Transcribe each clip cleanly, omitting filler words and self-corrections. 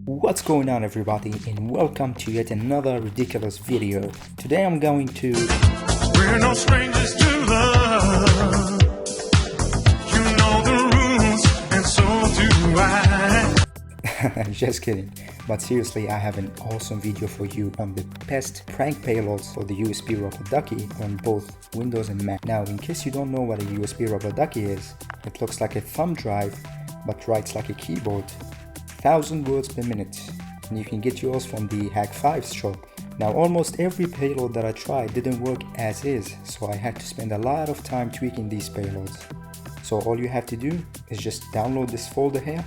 What's going on, everybody, and welcome to yet another ridiculous video. Today I'm going to... We're no strangers to love. You know the rules, and so do I. Just kidding. But seriously, I have an awesome video for you on the best prank payloads for the USB rubber ducky on both Windows and Mac. Now, in case you don't know what a USB rubber ducky is, it looks like a thumb drive, but writes like a keyboard. 1,000 words per minute, and you can get yours from the Hack5's shop. Now, almost every payload that I tried didn't work as is, so I had to spend a lot of time tweaking these payloads. So all you have to do is just download this folder here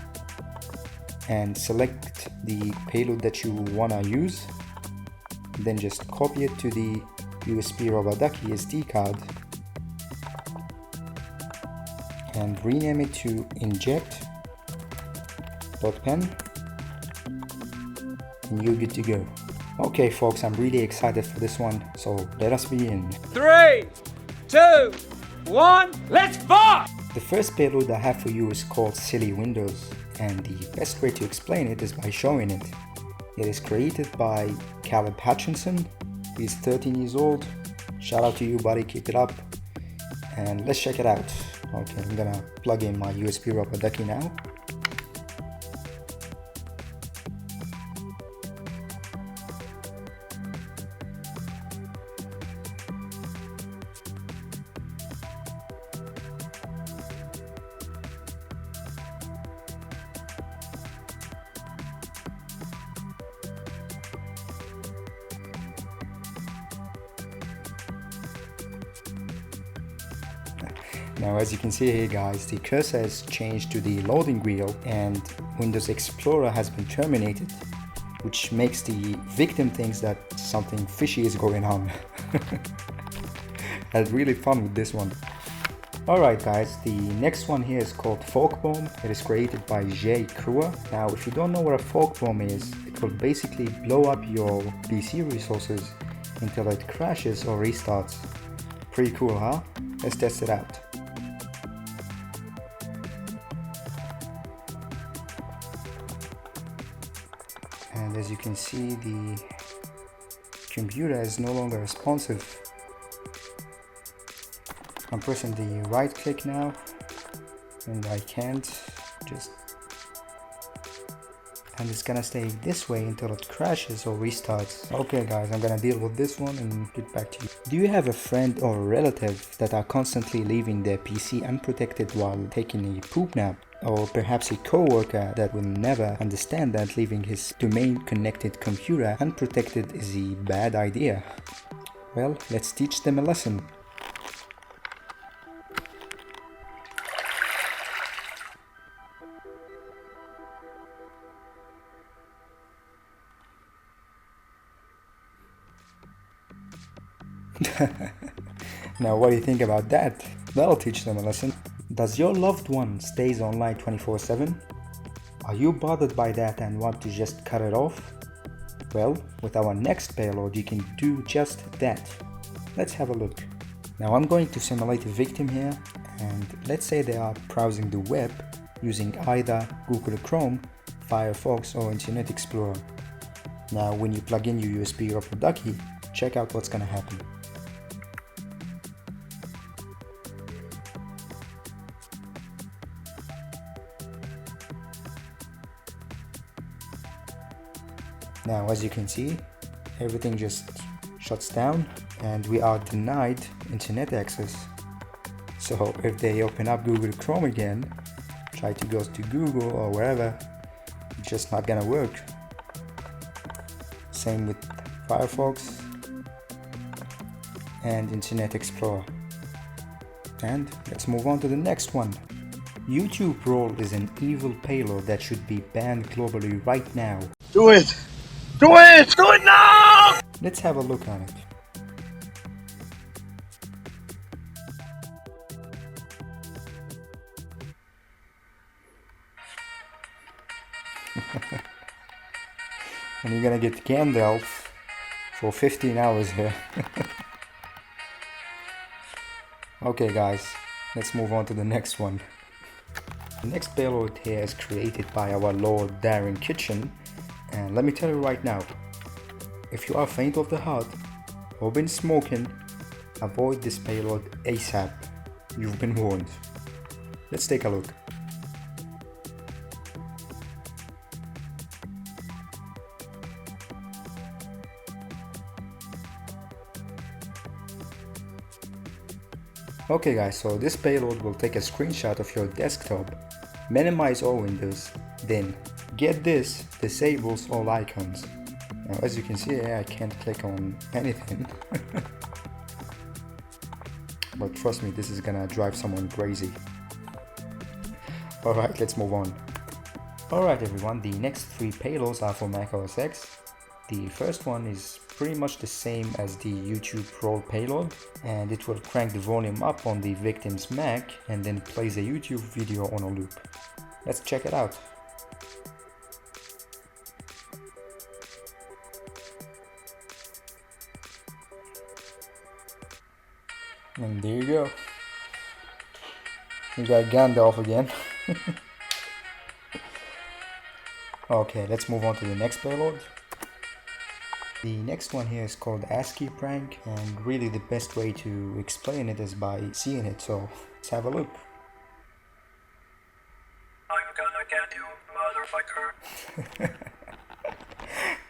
and select the payload that you want to use, then just copy it to the USB rubber ducky SD card and rename it to inject.pen, and you're good to go. Okay folks, I'm really excited for this one, so let us begin. 3, 2, 1, let's fire! The first payload I have for you is called Silly Windows, and the best way to explain it is by showing it. It is created by Caleb Hutchinson. He's 13 years old. Shout out to you, buddy, keep it up. And let's check it out. Okay, I'm gonna plug in my USB rubber ducky now. Now, as you can see here, guys, the cursor has changed to the loading wheel and Windows Explorer has been terminated, which makes the victim thinks that something fishy is going on. Had really fun with this one. Alright guys, the next one here is called Fork Bomb. It is created by Jay Kruer. Now, if you don't know what a fork bomb is, it will basically blow up your PC resources until it crashes or restarts. Pretty cool, huh? Let's test it out. And as you can see, the computer is no longer responsive. I'm pressing the right click now, and I can't just... And it's gonna stay this way until it crashes or restarts. Okay guys, I'm gonna deal with this one and get back to you. Do you have a friend or a relative that are constantly leaving their PC unprotected while taking a poop nap? Or perhaps a co-worker that will never understand that leaving his domain-connected computer unprotected is a bad idea? Well, let's teach them a lesson. Now, what do you think about that? That'll teach them a lesson. Does your loved one stays online 24/7? Are you bothered by that and want to just cut it off? Well, with our next payload you can do just that. Let's have a look. Now I'm going to simulate a victim here, and let's say they are browsing the web using either Google Chrome, Firefox or Internet Explorer. Now when you plug in your USB rubber ducky, check out what's gonna happen. Now, as you can see, everything just shuts down and we are denied internet access. So if they open up Google Chrome again, try to go to Google or wherever, it's just not gonna work. Same with Firefox and Internet Explorer. And let's move on to the next one. YouTube Roll is an evil payload that should be banned globally right now. Do it! Do it! Do it now! Let's have a look on it. And you're gonna get Gandalf for 15 hours here. Okay guys, let's move on to the next one. The next payload here is created by our Lord Darren Kitchen, And let me tell you right now, if you are faint of the heart or been smoking, avoid this payload ASAP. You've been warned. Let's take a look. Okay guys, so this payload will take a screenshot of your desktop, minimize all windows, then get this, disables all icons. Now as you can see here, I can't click on anything. But trust me, this is gonna drive someone crazy. Alright, let's move on. Alright everyone, the next 3 payloads are for Mac OS X. The first one is pretty much the same as the YouTube Pro payload, and it will crank the volume up on the victim's Mac and then plays a YouTube video on a loop. Let's check it out. And there you go. We got Gandalf again. Okay, let's move on to the next payload. The next one here is called Ascii Prank, and really the best way to explain it is by seeing it, so let's have a look. I'm gonna get you, motherfucker.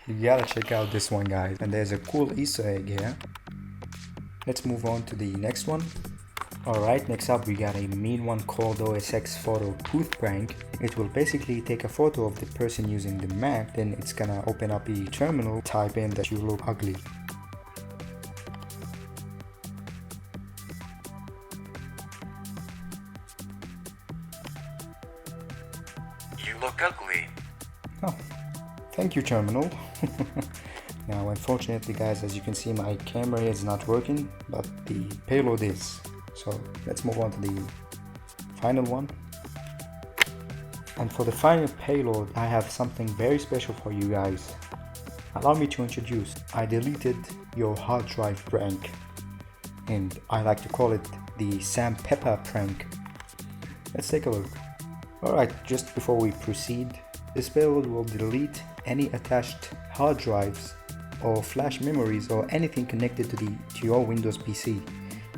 You gotta check out this one, guys, and there's a cool Easter egg here. Let's move on to the next one. Alright, next up we got a mean one called OS X Photo Booth Prank. It will basically take a photo of the person using the Mac, then it's gonna open up a terminal, type in that you look ugly. You look ugly. Oh, thank you, terminal. Now unfortunately guys, as you can see, my camera is not working, but the payload is. So let's move on to the final one. And for the final payload, I have something very special for you guys. Allow me to introduce, I deleted your hard drive prank, and I like to call it the Sam Pepper prank. Let's take a look. Alright, just before we proceed, this payload will delete any attached hard drives or flash memories or anything connected to your Windows PC.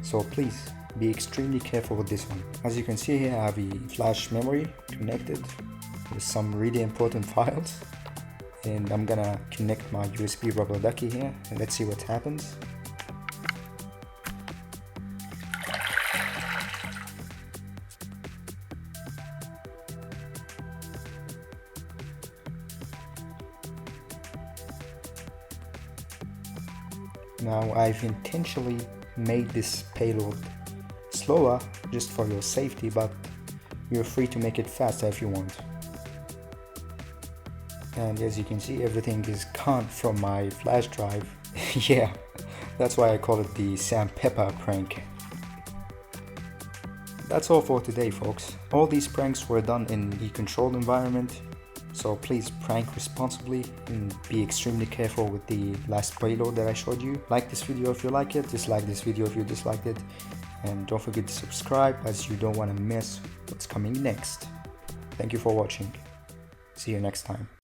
So please be extremely careful with this one. As you can see here, I have a flash memory connected with some really important files, and I'm gonna connect my USB rubber ducky here and let's see what happens. Now I've intentionally made this payload slower just for your safety, but you're free to make it faster if you want. And as you can see, everything is gone from my flash drive. Yeah, that's why I call it the Sam Pepper prank. That's all for today, folks. All these pranks were done in a controlled environment, so please prank responsibly and be extremely careful with the last payload that I showed you. Like this video if you like it, dislike this video if you disliked it, and don't forget to subscribe as you don't want to miss what's coming next. Thank you for watching. See you next time.